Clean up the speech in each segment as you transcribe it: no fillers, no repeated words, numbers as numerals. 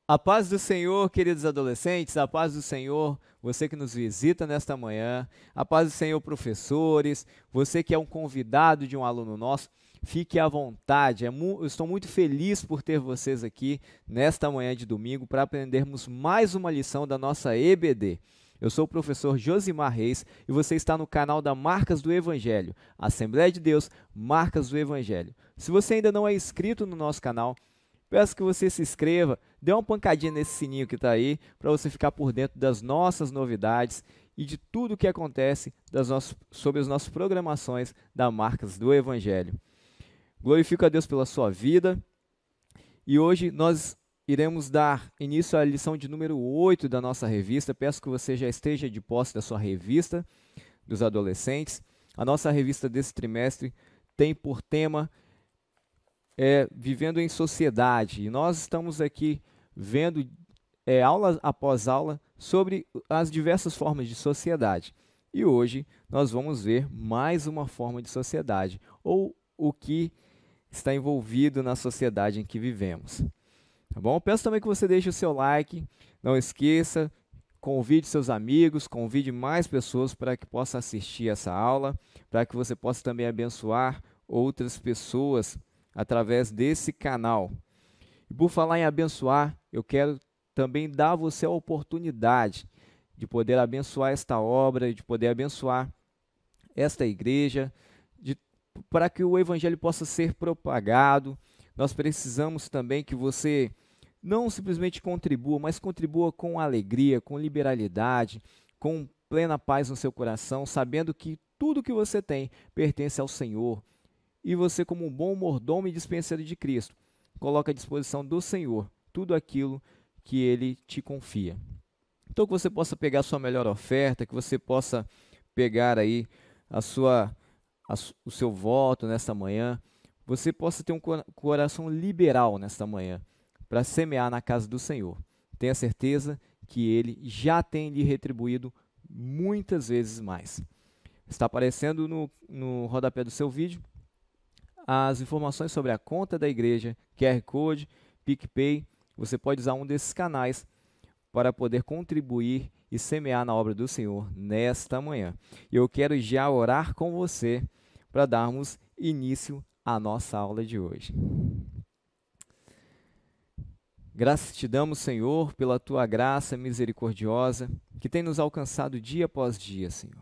A paz do Senhor, queridos adolescentes, a paz do Senhor, você que nos visita nesta manhã, a paz do Senhor, professores, você que é um convidado de um aluno nosso, fique à vontade. Eu estou muito feliz por ter vocês aqui nesta manhã de domingo para aprendermos mais uma lição da nossa EBD. Eu sou o professor Josimar Reis e você está no canal da Marcas do Evangelho, Assembleia de Deus, Marcas do Evangelho. Se você ainda não é inscrito no nosso canal, peço que você se inscreva, dê uma pancadinha nesse sininho que está aí, para você ficar por dentro das nossas novidades e de tudo o que acontece sobre as nossas programações da Marcas do Evangelho. Glorifico a Deus pela sua vida e hoje nós iremos dar início à lição de número 8 da nossa revista. Peço que você já esteja de posse da sua revista dos adolescentes. A nossa revista desse trimestre tem por tema Vivendo em Sociedade. E nós estamos aqui vendo aula após aula sobre as diversas formas de sociedade. E hoje nós vamos ver mais uma forma de sociedade, ou o que está envolvido na sociedade em que vivemos. Tá bom? Peço também que você deixe o seu like, não esqueça, convide seus amigos, convide mais pessoas para que possam assistir essa aula, para que você possa também abençoar outras pessoas através desse canal. E por falar em abençoar, eu quero também dar a você a oportunidade de poder abençoar esta obra, de poder abençoar esta igreja, para que o evangelho possa ser propagado. Nós precisamos também que você não simplesmente contribua, mas contribua com alegria, com liberalidade, com plena paz no seu coração, sabendo que tudo que você tem pertence ao Senhor. E você, como um bom mordomo e dispenseiro de Cristo, coloca à disposição do Senhor tudo aquilo que Ele te confia. Então, que você possa pegar a sua melhor oferta, que você possa pegar aí o seu voto nesta manhã, você possa ter um coração liberal nesta manhã, para semear na casa do Senhor. Tenha certeza que Ele já tem lhe retribuído muitas vezes mais. Está aparecendo no rodapé do seu vídeo as informações sobre a conta da igreja, QR Code, PicPay. Você pode usar um desses canais para poder contribuir e semear na obra do Senhor nesta manhã. E eu quero já orar com você para darmos início à nossa aula de hoje. Graças te damos, Senhor, pela tua graça misericordiosa que tem nos alcançado dia após dia, Senhor.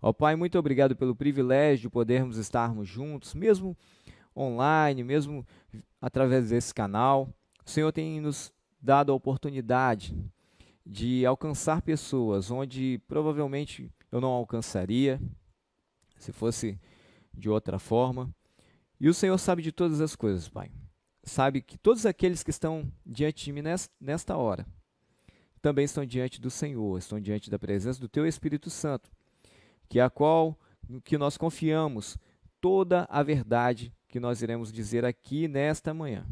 Ó Pai, muito obrigado pelo privilégio de podermos estarmos juntos, mesmo online, mesmo através desse canal. O Senhor tem nos dado a oportunidade de alcançar pessoas onde provavelmente eu não alcançaria, se fosse de outra forma. E o Senhor sabe de todas as coisas, Pai. Sabe que todos aqueles que estão diante de mim nesta hora também estão diante do Senhor, estão diante da presença do Teu Espírito Santo, que nós confiamos toda a verdade que nós iremos dizer aqui nesta manhã.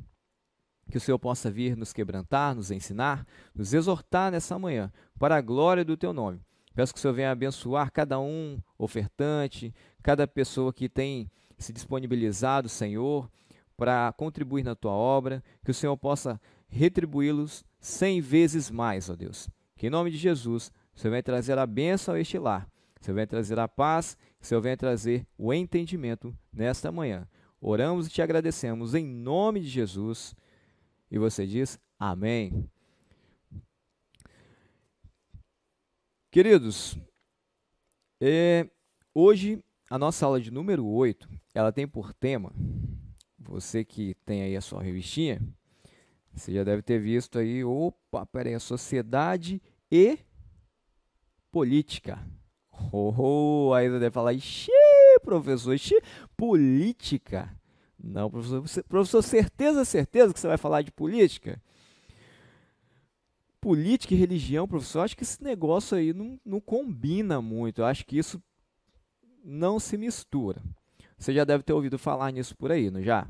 Que o Senhor possa vir nos quebrantar, nos ensinar, nos exortar nessa manhã, para a glória do Teu nome. Peço que o Senhor venha abençoar cada um ofertante, cada pessoa que tem se disponibilizado, Senhor, para contribuir na Tua obra, que o Senhor possa retribuí-los 100 vezes mais, ó Deus. Que em nome de Jesus, o Senhor venha trazer a bênção a este lar, o Senhor venha trazer a paz, o Senhor venha trazer o entendimento nesta manhã. Oramos e te agradecemos em nome de Jesus. E você diz amém. Queridos, hoje a nossa aula de número 8, ela tem por tema, você que tem aí a sua revistinha, você já deve ter visto aí, a sociedade e política. Aí você deve falar, professor, política? Não, professor, certeza que você vai falar de política? Política e religião, professor, acho que esse negócio aí não combina muito, eu acho que isso não se mistura. Você já deve ter ouvido falar nisso por aí, não já?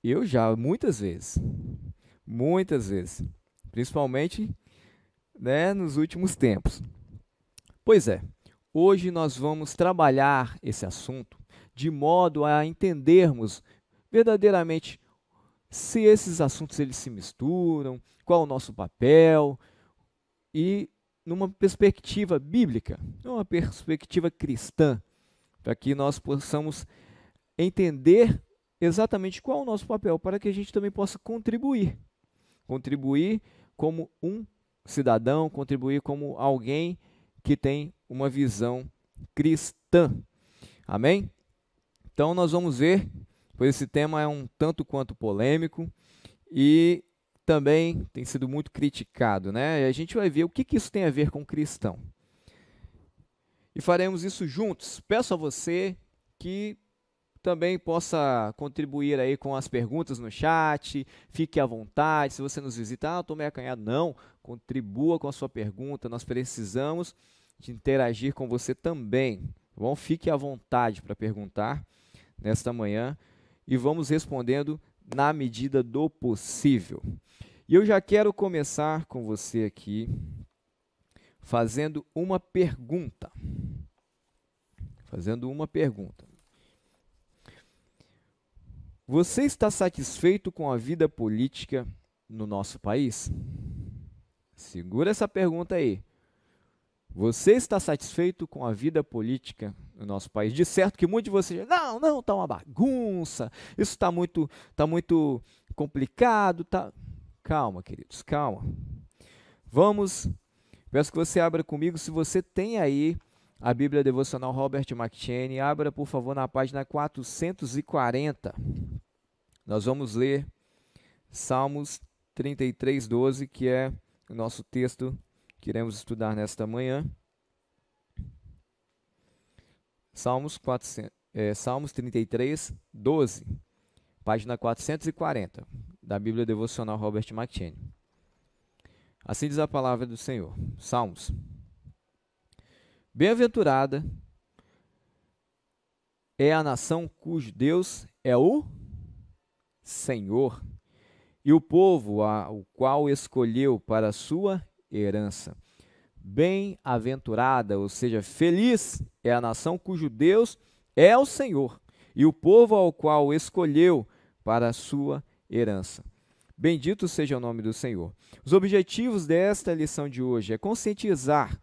Eu já, muitas vezes, principalmente, né, nos últimos tempos. Pois é, hoje nós vamos trabalhar esse assunto de modo a entendermos verdadeiramente se esses assuntos eles se misturam, qual o nosso papel e numa perspectiva bíblica, numa perspectiva cristã, para que nós possamos entender exatamente qual é o nosso papel, para que a gente também possa contribuir como um cidadão, contribuir como alguém que tem uma visão cristã. Amém? Então nós vamos ver, pois esse tema é um tanto quanto polêmico e também tem sido muito criticado, né? E a gente vai ver o que isso tem a ver com cristão. E faremos isso juntos. Peço a você que também possa contribuir aí com as perguntas no chat, fique à vontade. Se você nos visitar, eu estou meio acanhado, não, contribua com a sua pergunta, nós precisamos de interagir com você também, tá bom? Fique à vontade para perguntar nesta manhã e vamos respondendo na medida do possível. E eu já quero começar com você aqui fazendo uma pergunta. Você está satisfeito com a vida política no nosso país? Segura essa pergunta aí. Você está satisfeito com a vida política no nosso país? De certo que muitos de vocês dizem, não, está uma bagunça, isso está muito complicado. Tá... Calma, queridos, calma. Peço que você abra comigo, se você tem aí a Bíblia Devocional Robert McCheyne, abra por favor na página 440. Nós vamos ler Salmos 33, 12, que é o nosso texto que iremos estudar nesta manhã. Salmos 33, 12, página 440, da Bíblia Devocional Robert McCheyne. Assim diz a palavra do Senhor. Salmos. Bem-aventurada é a nação cujo Deus é o Senhor, e o povo ao qual escolheu para a sua herança. Bem-aventurada, ou seja, feliz é a nação cujo Deus é o Senhor, e o povo ao qual escolheu para a sua herança. Bendito seja o nome do Senhor. Os objetivos desta lição de hoje é conscientizar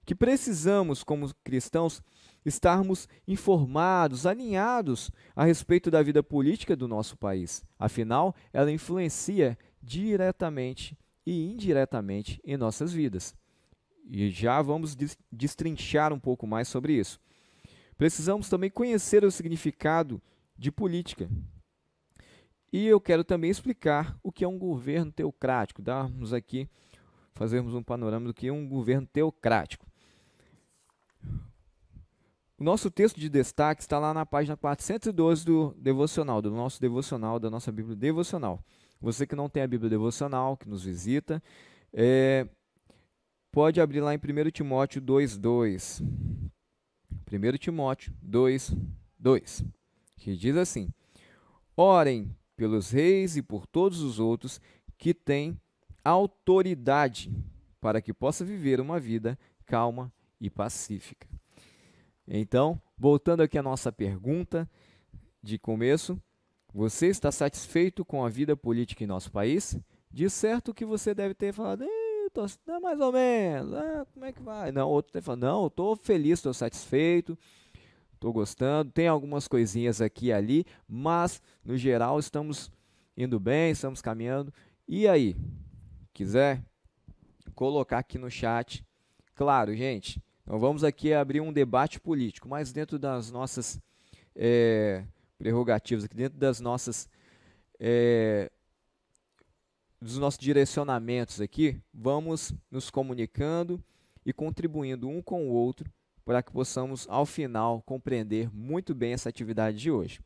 que precisamos, como cristãos, estarmos informados, alinhados a respeito da vida política do nosso país. Afinal, ela influencia diretamente e indiretamente em nossas vidas. E já vamos destrinchar um pouco mais sobre isso. Precisamos também conhecer o significado de política. E eu quero também explicar o que é um governo teocrático, fazermos um panorama do que é um governo teocrático. O nosso texto de destaque está lá na página 412 do devocional, do nosso devocional, da nossa Bíblia devocional. Você que não tem a Bíblia devocional, que nos visita, pode abrir lá em 1 Timóteo 2:2. 1 Timóteo 2:2, que diz assim: Orem pelos reis e por todos os outros que têm autoridade, para que possa viver uma vida calma e pacífica. Então, voltando aqui à nossa pergunta de começo, você está satisfeito com a vida política em nosso país? De certo que você deve ter falado, mais ou menos, como é que vai? Não, outro deve falar, não, eu estou feliz, estou satisfeito, estou gostando, tem algumas coisinhas aqui e ali, mas, no geral, estamos indo bem, estamos caminhando. E aí, quiser colocar aqui no chat, claro, gente, não vamos aqui abrir um debate político, mas dentro das nossas prerrogativas, aqui dentro das nossas, dos nossos direcionamentos aqui, vamos nos comunicando e contribuindo um com o outro para que possamos, ao final, compreender muito bem essa atividade de hoje.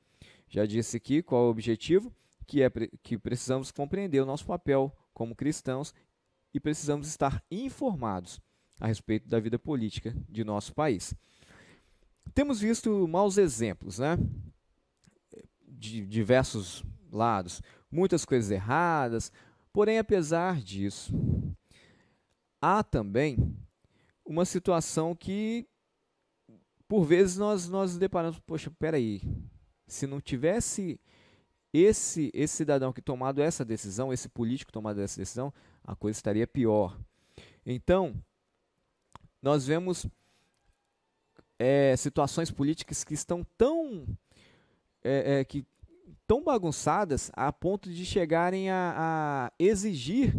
Já disse aqui qual é o objetivo, que precisamos compreender o nosso papel como cristãos e precisamos estar informados a respeito da vida política de nosso país. Temos visto maus exemplos, né? De diversos lados, muitas coisas erradas, porém, apesar disso, há também uma situação que por vezes nós nos deparamos, poxa, peraí, se não tivesse esse cidadão que tomado essa decisão, esse político tomado essa decisão, a coisa estaria pior. Então, nós vemos situações políticas que estão tão bagunçadas a ponto de chegarem a exigir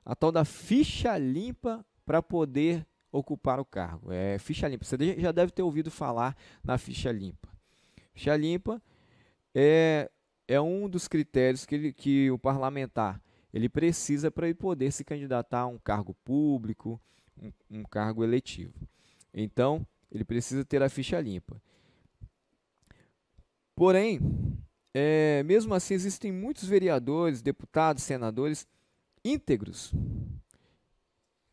a tal da ficha limpa para poder ocupar o cargo. Ficha limpa. Você já deve ter ouvido falar na ficha limpa. Ficha limpa é um dos critérios que o parlamentar ele precisa para ele poder se candidatar a um cargo público, um cargo eletivo. Então, ele precisa ter a ficha limpa. Porém, mesmo assim, existem muitos vereadores, deputados, senadores íntegros.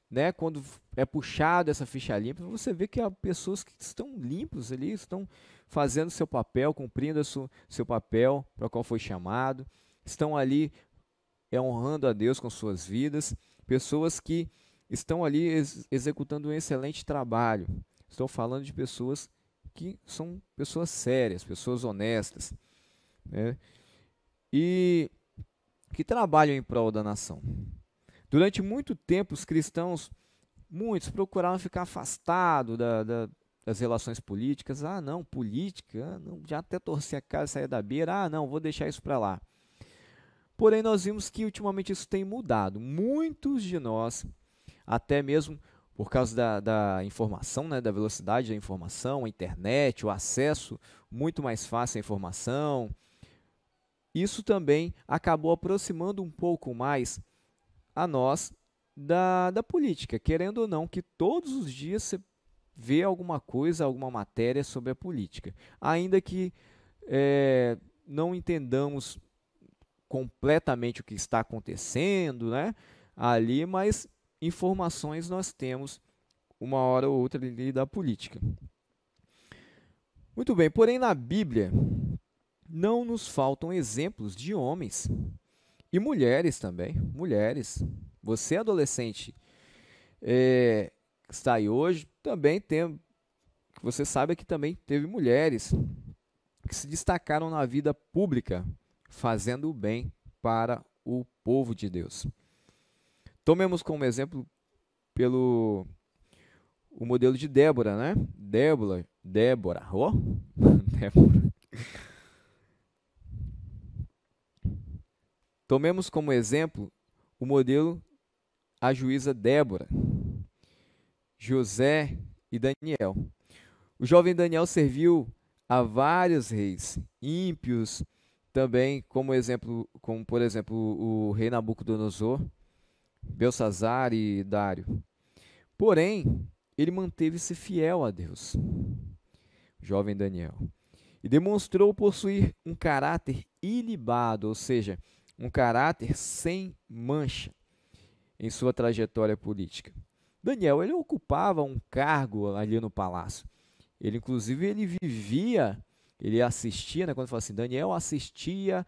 Né? Quando é puxado essa ficha limpa, você vê que há pessoas que estão limpos ali, estão fazendo seu papel, cumprindo seu papel para o qual foi chamado, estão ali honrando a Deus com suas vidas, pessoas que estão ali executando um excelente trabalho. Estou falando de pessoas que são pessoas sérias, pessoas honestas, né? E que trabalham em prol da nação. Durante muito tempo, os cristãos, muitos, procuraram ficar afastados das relações políticas. Ah, não, política, não, já até torcer a cara e sair da beira. Ah, não, vou deixar isso para lá. Porém, nós vimos que ultimamente isso tem mudado. Muitos de nós, até mesmo por causa da informação, né, da velocidade da informação, a internet, o acesso muito mais fácil à informação, isso também acabou aproximando um pouco mais a nós da política, querendo ou não, que todos os dias você vê alguma coisa, alguma matéria sobre a política. Ainda que não entendamos completamente o que está acontecendo, né, ali, mas informações nós temos uma hora ou outra ali da política. Muito bem, porém na Bíblia não nos faltam exemplos de homens e mulheres também, mulheres. Você adolescente que está aí hoje, também tem, você sabe que também teve mulheres que se destacaram na vida pública, fazendo o bem para o povo de Deus. Tomemos como exemplo o modelo de Débora, né? Débora, ó, Débora. Tomemos como exemplo o modelo a juíza Débora, José e Daniel. O jovem Daniel serviu a vários reis ímpios, também como por exemplo o rei Nabucodonosor, Belsazar e Dário. Porém, ele manteve-se fiel a Deus, o jovem Daniel, e demonstrou possuir um caráter ilibado, ou seja, um caráter sem mancha em sua trajetória política. Daniel, ele ocupava um cargo ali no palácio. Ele vivia, ele assistia, né, quando fala assim, Daniel assistia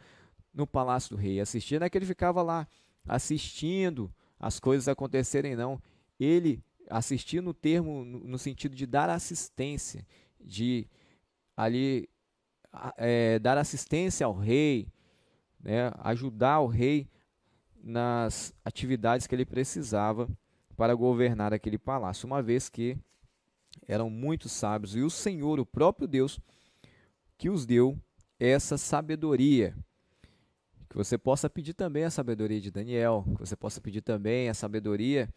no palácio do rei. Assistia, não é que ele ficava lá assistindo as coisas acontecerem, não. Ele assistia no sentido de dar assistência, de ali dar assistência ao rei, né, ajudar o rei nas atividades que ele precisava para governar aquele palácio, uma vez que eram muito sábios, e o Senhor, o próprio Deus, que os deu essa sabedoria. Que você possa pedir também a sabedoria de Daniel, que você possa pedir também a sabedoria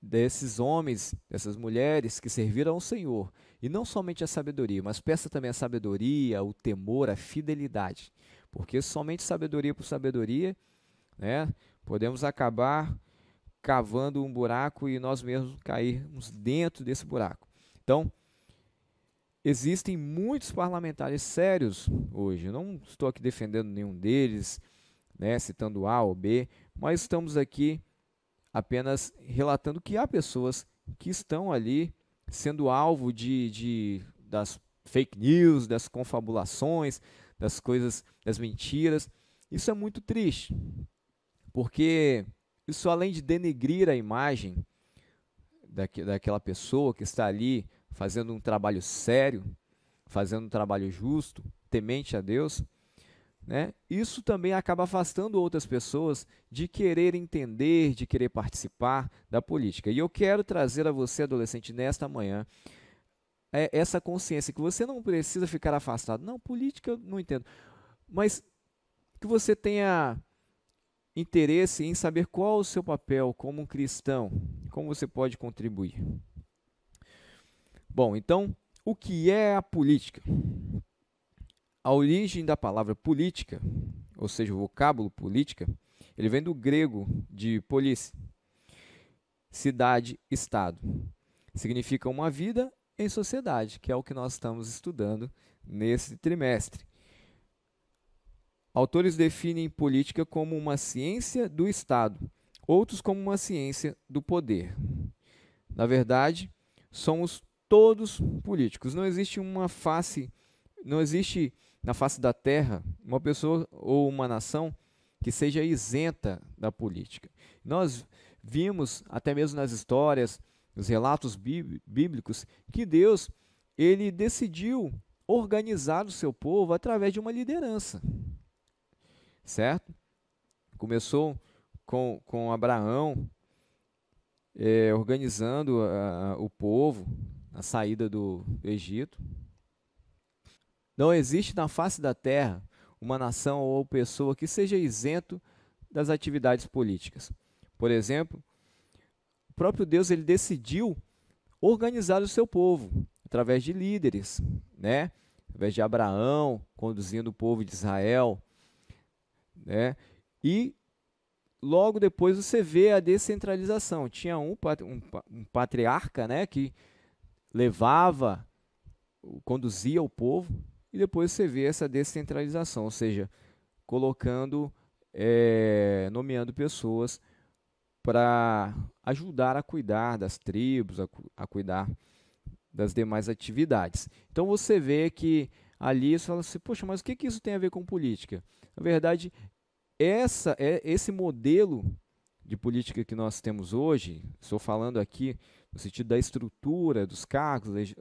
desses homens, dessas mulheres que serviram ao Senhor. E não somente a sabedoria, mas peça também a sabedoria, o temor, a fidelidade. Porque somente sabedoria por sabedoria, né, podemos acabar cavando um buraco e nós mesmos cairmos dentro desse buraco. Então, existem muitos parlamentares sérios hoje. Eu não estou aqui defendendo nenhum deles, né, citando A ou B, mas estamos aqui apenas relatando que há pessoas que estão ali sendo alvo das fake news, das confabulações, das coisas, das mentiras. Isso é muito triste, porque isso, além de denegrir a imagem daquela pessoa que está ali fazendo um trabalho sério, fazendo um trabalho justo, temente a Deus, né? Isso também acaba afastando outras pessoas de querer entender, de querer participar da política. E eu quero trazer a você, adolescente, nesta manhã, essa consciência que você não precisa ficar afastado. Não, política eu não entendo. Mas que você tenha interesse em saber qual o seu papel como um cristão, como você pode contribuir. Bom, então, o que é a política? A origem da palavra política, ou seja, o vocábulo política, ele vem do grego de polis, cidade, estado. Significa uma vida em sociedade, que é o que nós estamos estudando nesse trimestre. Autores definem política como uma ciência do Estado, outros como uma ciência do poder. Na verdade, somos todos políticos. Não existe na face da Terra uma pessoa ou uma nação que seja isenta da política. Nós vimos, até mesmo nas histórias, nos relatos bíblicos, que Deus ele decidiu organizar o seu povo através de uma liderança. Certo? Começou com Abraão organizando o povo na saída do Egito. Não existe na face da terra uma nação ou pessoa que seja isento das atividades políticas. Por exemplo, o próprio Deus ele decidiu organizar o seu povo através de líderes, né? Através de Abraão, conduzindo o povo de Israel, né? E logo depois você vê a descentralização. Tinha um patriarca, né, que levava, conduzia o povo, e depois você vê essa descentralização, ou seja, colocando, nomeando pessoas para ajudar a cuidar das tribos, a cuidar das demais atividades. Então você vê que ali você fala assim, poxa, mas o que isso tem a ver com política? Na verdade, esse modelo de política que nós temos hoje, estou falando aqui no sentido da estrutura dos cargos,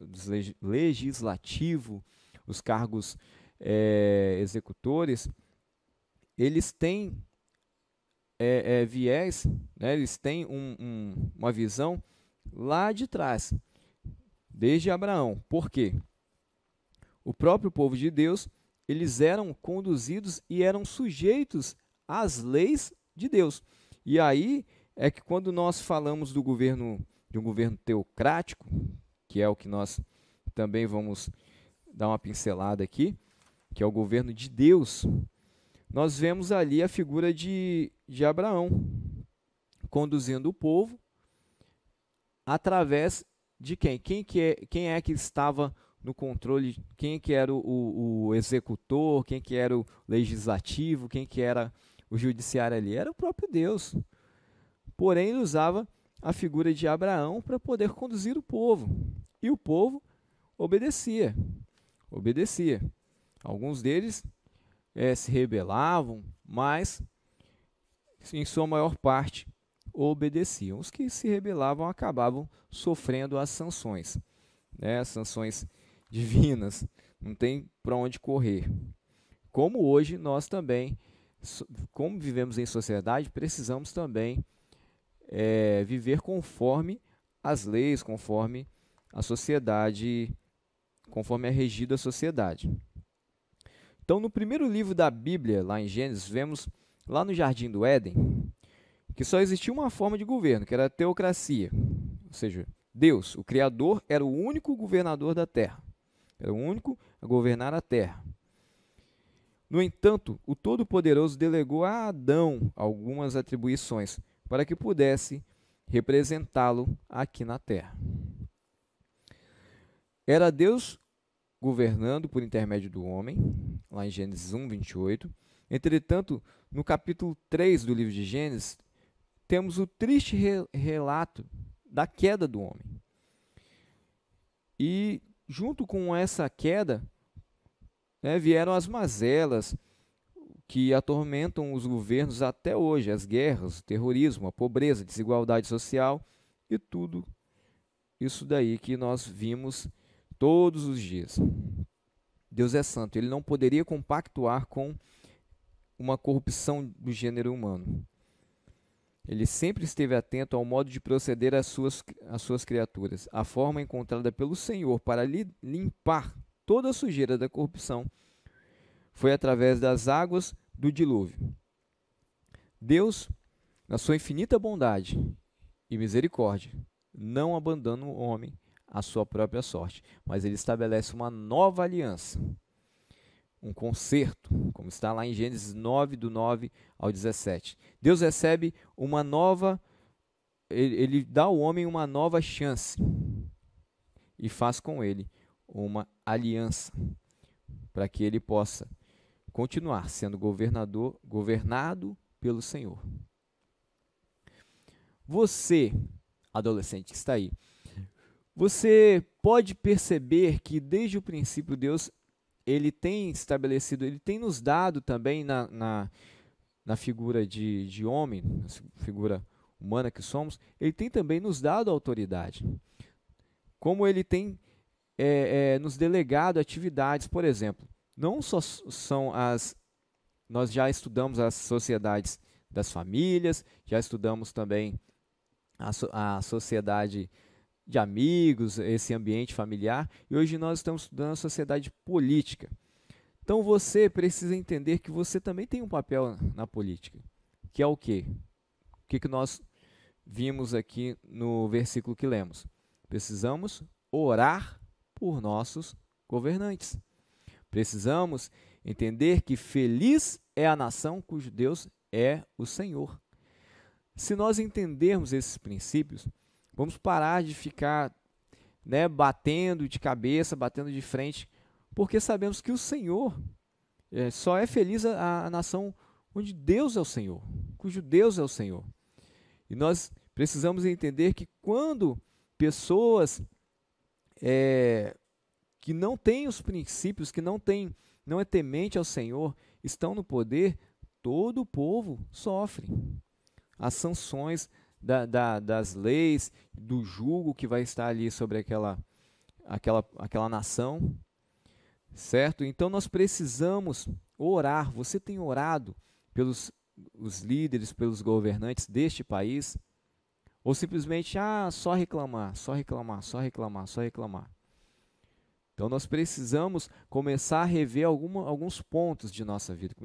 legislativo, os cargos executores, eles têm viés, né, eles têm uma visão lá de trás, desde Abraão. Por quê? O próprio povo de Deus, eles eram conduzidos e eram sujeitos às leis de Deus. E aí é que quando nós falamos de um governo teocrático, que é o que nós também vamos dar uma pincelada aqui, que é o governo de Deus, nós vemos ali a figura de Abraão, conduzindo o povo através de quem? Quem é que estava no controle, quem que era o executor, quem que era o legislativo, quem que era o judiciário ali? Era o próprio Deus. Porém, ele usava a figura de Abraão para poder conduzir o povo. E o povo obedecia. Alguns deles se rebelavam, mas em sua maior parte obedeciam. Os que se rebelavam acabavam sofrendo as sanções, né? As sanções divinas, não tem para onde correr. Como hoje nós também, como vivemos em sociedade, precisamos também viver conforme as leis, conforme a sociedade, conforme é regida a sociedade. Então, no primeiro livro da Bíblia, lá em Gênesis, vemos lá no Jardim do Éden, que só existia uma forma de governo, que era a teocracia. Ou seja, Deus, o Criador, era o único governador da terra. Era o único a governar a terra. No entanto, o Todo-Poderoso delegou a Adão algumas atribuições para que pudesse representá-lo aqui na terra. Era Deus governando por intermédio do homem, lá em Gênesis 1, 28. Entretanto, no capítulo 3 do livro de Gênesis, temos o triste relato da queda do homem. E junto com essa queda, vieram as mazelas que atormentam os governos até hoje, as guerras, o terrorismo, a pobreza, a desigualdade social e tudo isso daí que nós vimos todos os dias. Deus é santo, ele não poderia compactuar com uma corrupção do gênero humano. Ele sempre esteve atento ao modo de proceder às suas criaturas. A forma encontrada pelo Senhor para limpar toda a sujeira da corrupção foi através das águas do dilúvio. Deus, na sua infinita bondade e misericórdia, não abandona o homem à sua própria sorte, mas ele estabelece uma nova aliança, um concerto, como está lá em Gênesis 9, do 9 ao 17. Deus recebe uma nova, ele dá ao homem uma nova chance e faz com ele uma aliança para que ele possa continuar sendo governado pelo Senhor. Você, adolescente que está aí, você pode perceber que desde o princípio Deus ele tem estabelecido, ele tem nos dado também na figura de homem, na figura humana que somos, ele tem também nos dado autoridade. Como ele tem nos delegado atividades, por exemplo, não só são nós já estudamos as sociedades das famílias, já estudamos também a sociedade de amigos, esse ambiente familiar, e hoje nós estamos estudando a sociedade política. Então você precisa entender que você também tem um papel na política, que é o quê? O que nós vimos aqui no versículo que lemos? Precisamos orar por nossos governantes. Precisamos entender que feliz é a nação cujo Deus é o Senhor. Se nós entendermos esses princípios, vamos parar de ficar batendo de cabeça, batendo de frente, porque sabemos que o Senhor só é feliz a nação onde Deus é o Senhor, cujo Deus é o Senhor. E nós precisamos entender que quando pessoas que não têm os princípios, que não é temente ao Senhor, estão no poder, todo o povo sofre. As sanções das leis, do jugo que vai estar ali sobre aquela nação, certo? Então nós precisamos orar. Você tem orado pelos os líderes, pelos governantes deste país? Ou simplesmente só reclamar, só reclamar, só reclamar, só reclamar? Então nós precisamos começar a rever alguns pontos de nossa vida.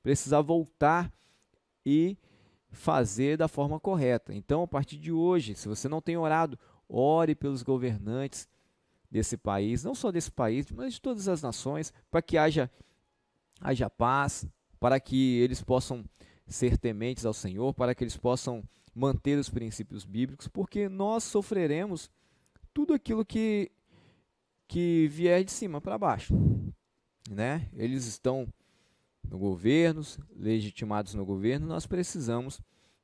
Precisar voltar e fazer da forma correta. Então, a partir de hoje, se você não tem orado, ore pelos governantes desse país, não só desse país, mas de todas as nações, para que haja paz, para que eles possam ser tementes ao Senhor, para que eles possam manter os princípios bíblicos, porque nós sofreremos tudo aquilo que vier de cima para baixo, né? Eles estão no governo, legitimados no governo, nós precisamos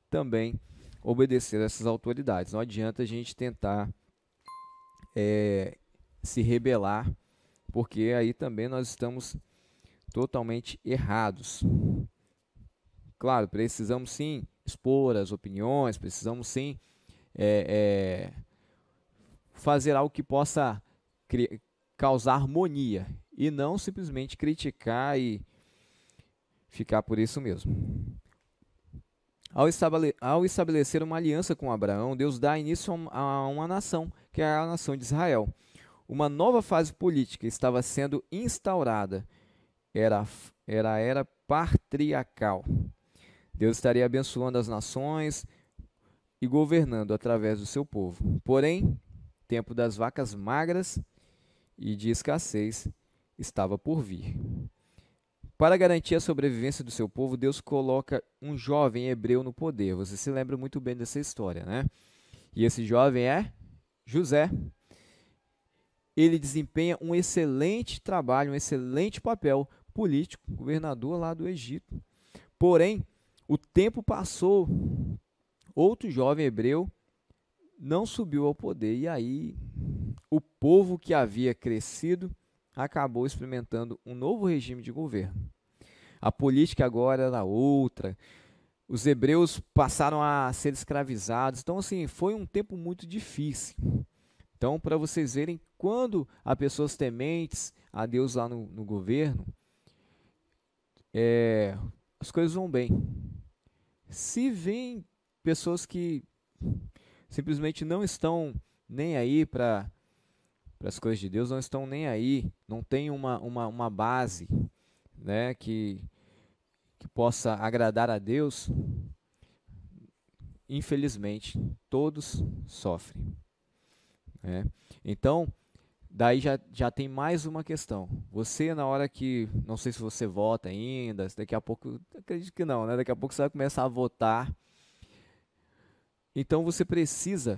também obedecer a essas autoridades. Não adianta a gente tentar se rebelar, porque aí também nós estamos totalmente errados. Claro, precisamos sim expor as opiniões, precisamos sim fazer algo que possa causar harmonia e não simplesmente criticar e ficar por isso mesmo. Ao estabelecer uma aliança com Abraão, Deus dá início a uma nação, que é a nação de Israel. Uma nova fase política estava sendo instaurada. Era a era patriarcal. Deus estaria abençoando as nações e governando através do seu povo. Porém, o tempo das vacas magras e de escassez estava por vir. Para garantir a sobrevivência do seu povo, Deus coloca um jovem hebreu no poder. Você se lembra muito bem dessa história, né? E esse jovem é José. Ele desempenha um excelente trabalho, um excelente papel político, governador lá do Egito. Porém, o tempo passou, outro jovem hebreu não subiu ao poder, e aí o povo que havia crescido acabou experimentando um novo regime de governo. A política agora era outra, os hebreus passaram a ser escravizados, então assim, foi um tempo muito difícil. Então, para vocês verem, quando há pessoas tementes a Deus lá no governo, as coisas vão bem. Se vem pessoas que simplesmente não estão nem aí para as coisas de Deus, não estão nem aí, não tem uma base, né, que possa agradar a Deus, infelizmente, todos sofrem, né? Então, daí já tem mais uma questão. Você, na hora que, não sei se você vota ainda, daqui a pouco, acredito que não, né? Daqui a pouco você vai começar a votar. Então, você precisa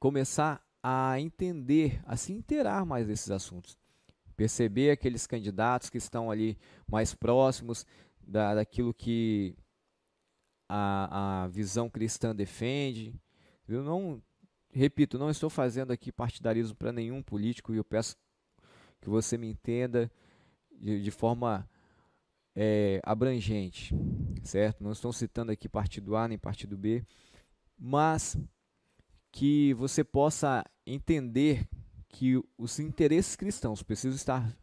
começar a entender, a se inteirar mais desses assuntos. Perceber aqueles candidatos que estão ali mais próximos daquilo que a visão cristã defende. Eu não, repito, não estou fazendo aqui partidarismo para nenhum político e eu peço que você me entenda de forma abrangente, certo? Não estou citando aqui partido A nem partido B, mas que você possa entender que os interesses cristãos precisam estar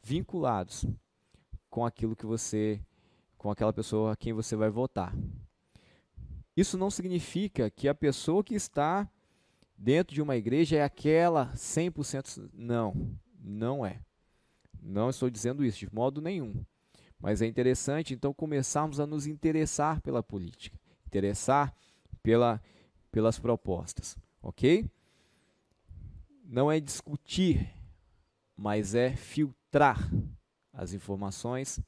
vinculados com aquilo que você, com aquela pessoa a quem você vai votar. Isso não significa que a pessoa que está dentro de uma igreja é aquela 100%. Não, não é. Não estou dizendo isso de modo nenhum. Mas é interessante, então, começarmos a nos interessar pela política, interessar pelas propostas, ok? Não é discutir, mas é filtrar as informações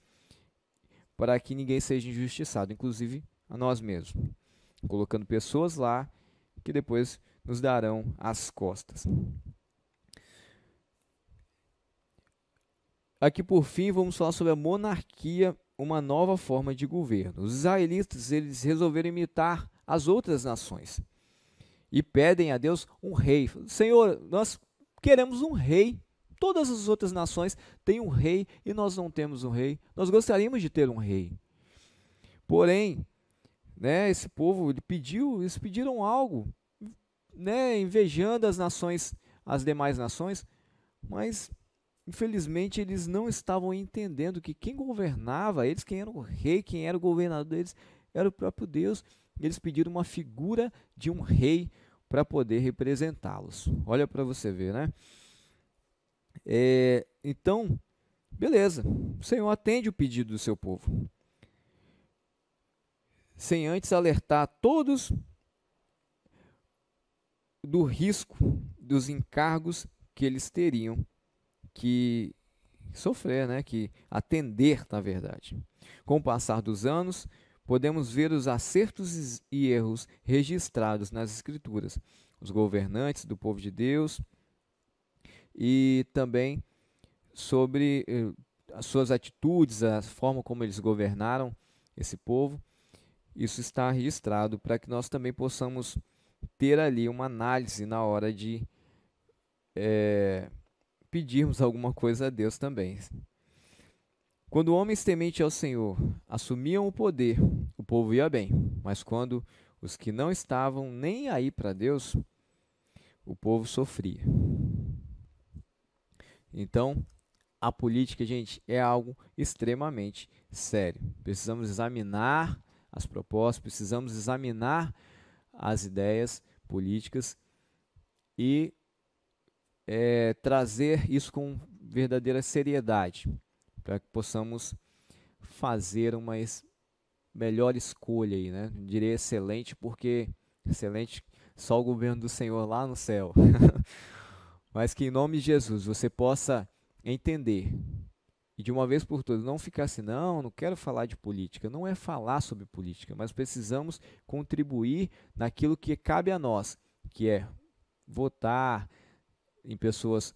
para que ninguém seja injustiçado, inclusive a nós mesmos, colocando pessoas lá que depois nos darão as costas. Aqui, por fim, vamos falar sobre a monarquia, uma nova forma de governo. Os israelitas, eles resolveram imitar as outras nações e pedem a Deus um rei. Senhor, nós queremos um rei. Todas as outras nações têm um rei e nós não temos um rei. Nós gostaríamos de ter um rei. Porém, né, esse povo eles pediram algo, né, invejando as nações, as demais nações, mas infelizmente eles não estavam entendendo que quem governava eles, quem era o rei, quem era o governador deles, era o próprio Deus. Eles pediram uma figura de um rei para poder representá-los. Olha para você ver, né? Então, beleza, o Senhor atende o pedido do seu povo, sem antes alertar todos do risco dos encargos que eles teriam que sofrer, né? Que atender, na verdade. Com o passar dos anos, podemos ver os acertos e erros registrados nas Escrituras, os governantes do povo de Deus e também sobre as suas atitudes, a forma como eles governaram esse povo. Isso está registrado para que nós também possamos ter ali uma análise na hora de pedirmos alguma coisa a Deus também. Quando homens tementes ao Senhor assumiam o poder, o povo ia bem, mas quando os que não estavam nem aí para Deus, o povo sofria. Então, a política, gente, é algo extremamente sério. Precisamos examinar as propostas, precisamos examinar as ideias políticas e trazer isso com verdadeira seriedade, para que possamos fazer uma melhor escolha aí, né? Eu diria excelente, porque excelente só o governo do Senhor lá no céu. Mas que em nome de Jesus você possa entender e de uma vez por todas não ficar assim, não quero falar de política. Não é falar sobre política, mas precisamos contribuir naquilo que cabe a nós, que é votar em pessoas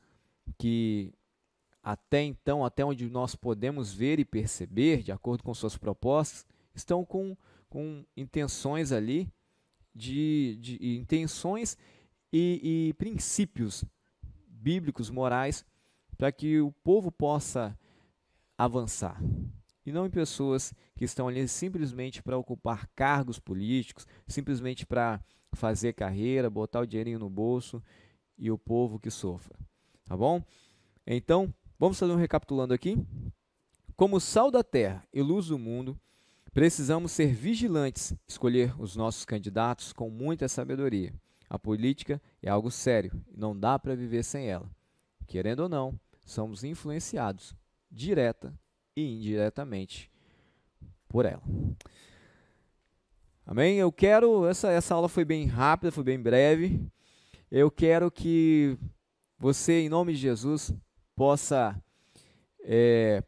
que até então, até onde nós podemos ver e perceber, de acordo com suas propostas, estão com intenções ali, de intenções e princípios bíblicos, morais, para que o povo possa avançar. E não em pessoas que estão ali simplesmente para ocupar cargos políticos, simplesmente para fazer carreira, botar o dinheirinho no bolso e o povo que sofra. Tá bom? Então, vamos fazer um recapitulando aqui. Como sal da terra e luz do mundo, precisamos ser vigilantes, escolher os nossos candidatos com muita sabedoria. A política é algo sério e não dá para viver sem ela. Querendo ou não, somos influenciados direta e indiretamente por ela. Amém? Essa aula foi bem rápida, foi bem breve. Eu quero que você, em nome de Jesus, possa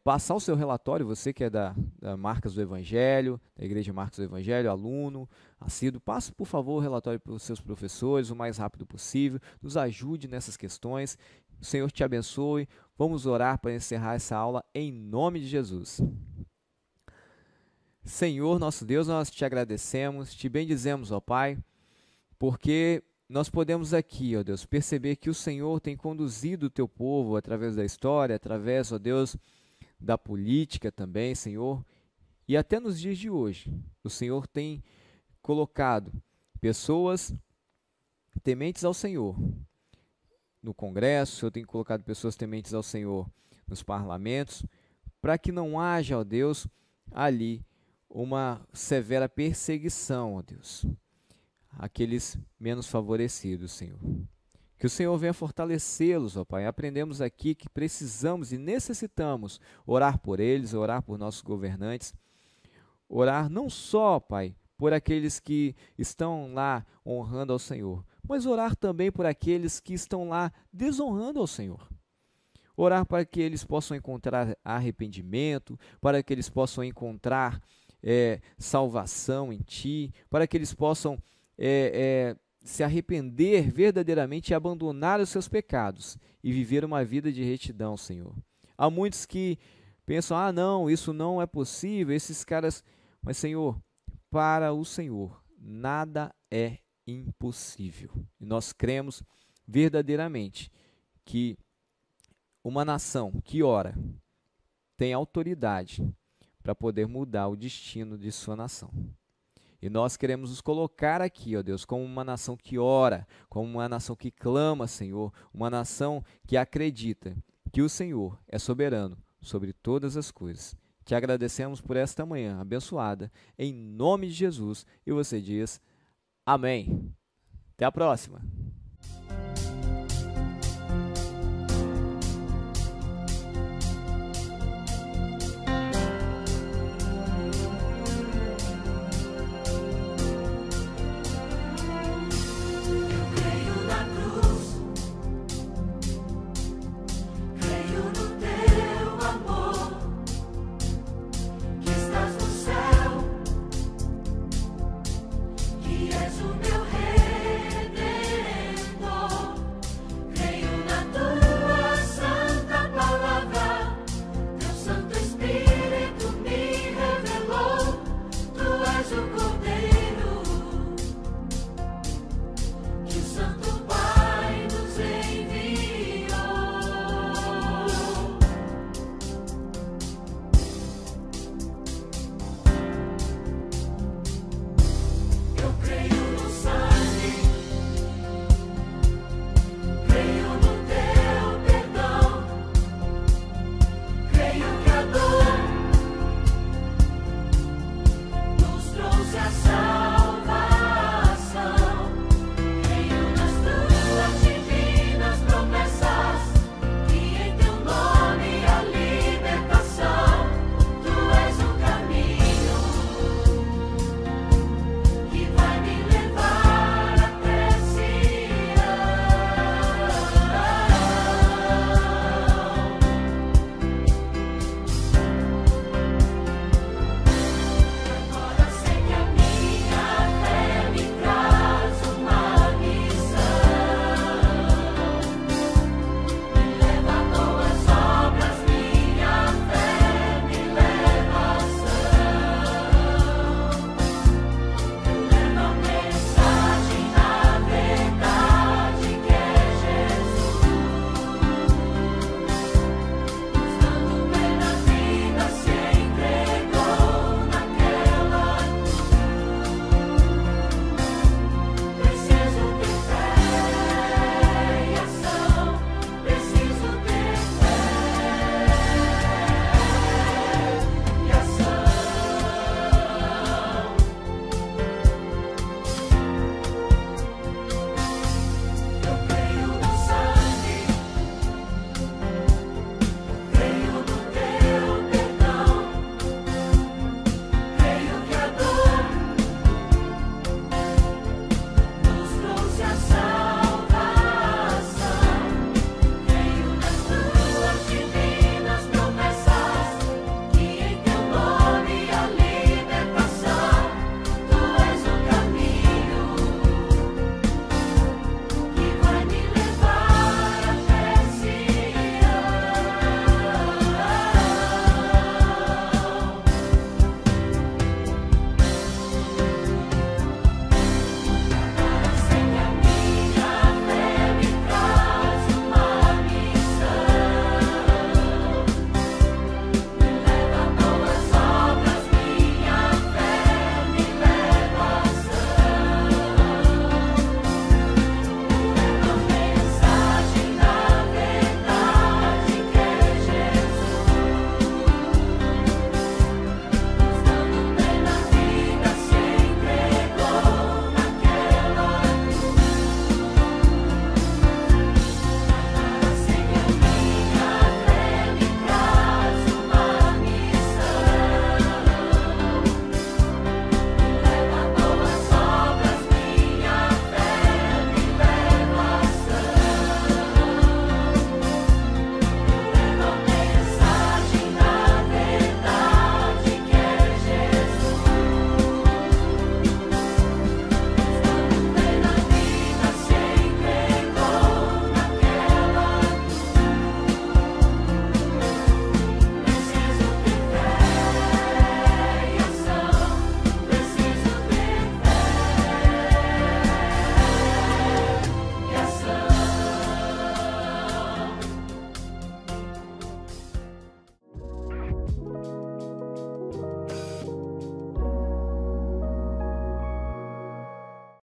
passar o seu relatório, você que é da Marcas do Evangelho, da Igreja Marcas do Evangelho, aluno, assíduo, passe, por favor, o relatório para os seus professores o mais rápido possível, nos ajude nessas questões, o Senhor te abençoe, vamos orar para encerrar essa aula em nome de Jesus. Senhor, nosso Deus, nós te agradecemos, te bendizemos, ó Pai, porque nós podemos aqui, ó Deus, perceber que o Senhor tem conduzido o teu povo através da história, através, ó Deus, da política também, Senhor, e até nos dias de hoje, o Senhor tem colocado pessoas tementes ao Senhor no Congresso, o Senhor tem colocado pessoas tementes ao Senhor nos parlamentos, para que não haja, ó Deus, ali uma severa perseguição, ó Deus, aqueles menos favorecidos, Senhor. Que o Senhor venha fortalecê-los, ó Pai. Aprendemos aqui que precisamos e necessitamos orar por eles, orar por nossos governantes, orar não só, Pai, por aqueles que estão lá honrando ao Senhor, mas orar também por aqueles que estão lá desonrando ao Senhor. Orar para que eles possam encontrar arrependimento, para que eles possam encontrar salvação em Ti, para que eles possam se arrepender verdadeiramente e abandonar os seus pecados e viver uma vida de retidão, Senhor. Há muitos que pensam, não, isso não é possível, esses caras... Mas, Senhor, para o Senhor, nada é impossível. E nós cremos verdadeiramente que uma nação que ora tem autoridade para poder mudar o destino de sua nação. E nós queremos nos colocar aqui, ó Deus, como uma nação que ora, como uma nação que clama, Senhor, uma nação que acredita que o Senhor é soberano sobre todas as coisas. Te agradecemos por esta manhã abençoada, em nome de Jesus, e você diz amém. Até a próxima.